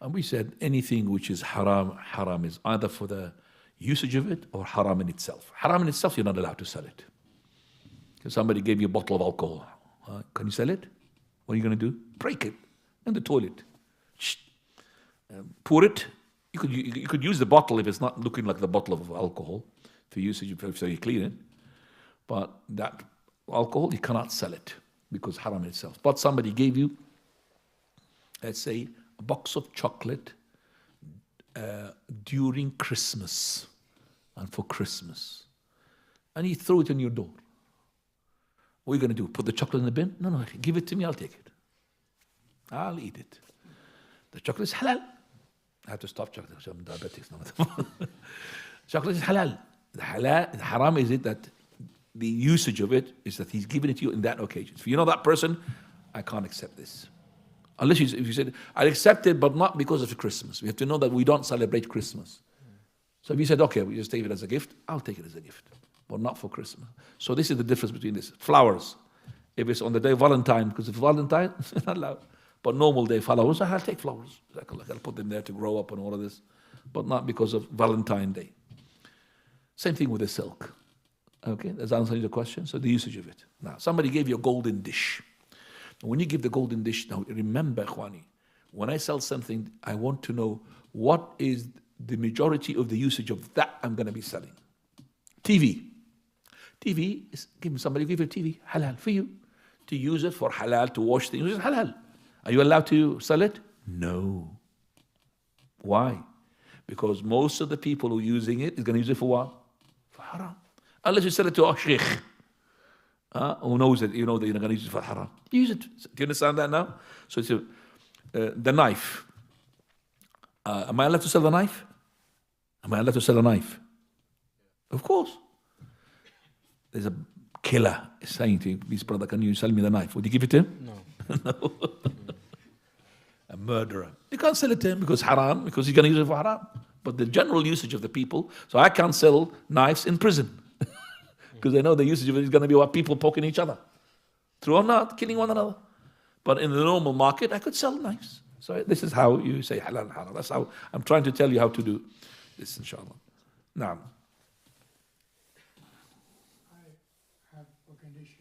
And we said anything which is haram, haram is either for the usage of it or haram in itself. Haram in itself, you're not allowed to sell it. If somebody gave you a bottle of alcohol, can you sell it? What are you going to do? Break it in the toilet. Pour it. You could use the bottle if it's not looking like the bottle of alcohol for usage, so you clean it. But that alcohol, you cannot sell it because haram in itself. But somebody gave you, let's say, a box of chocolate during Christmas and for Christmas, and he threw it in your door. What are you going to do? Put the chocolate in the bin? No, give it to me, I'll take it. I'll eat it. The chocolate is halal. I have to stop chocolate because I'm diabetic now. Chocolate is halal. The haram is it that the usage of it is that he's given it to you in that occasion. If you know that person, I can't accept this. Unless if you said, I'll accept it, but not because of Christmas. We have to know that we don't celebrate Christmas. So if you said, okay, we just take it as a gift, I'll take it as a gift, but not for Christmas. So this is the difference between this. Flowers, if it's on the day of Valentine, because it's Valentine, it's not allowed. But normal day flowers, I'll take flowers. I'll put them there to grow up and all of this, but not because of Valentine Day. Same thing with the silk. Okay, that's answering the question. So the usage of it. Now, somebody gave you a golden dish. When you give the golden dish, now remember, Khwani, when I sell something, I want to know what is the majority of the usage of that I'm going to be selling. TV. TV is, somebody give you a TV, halal for you. To use it for halal, to wash things, it's halal. Are you allowed to sell it? No. Why? Because most of the people who are using it is going to use it for what? For haram. Unless you sell it to a sheikh. Who knows that you know that you're not going to use it for haram. Use it. Do you understand that now? So it's the knife. Am I allowed to sell the knife? Am I allowed to sell a knife? Of course. There's a killer saying to his brother, can you sell me the knife? Would you give it to him? No. No. A murderer. You can't sell it to him because haram, because he's going to use it for haram. But the general usage of the people, so I can't sell knives in prison. Because I know the usage of it is going to be what people poking each other. True or not, killing one another. But in the normal market, I could sell knives. So this is how you say halal, haram. That's how I'm trying to tell you how to do this, inshallah. Now.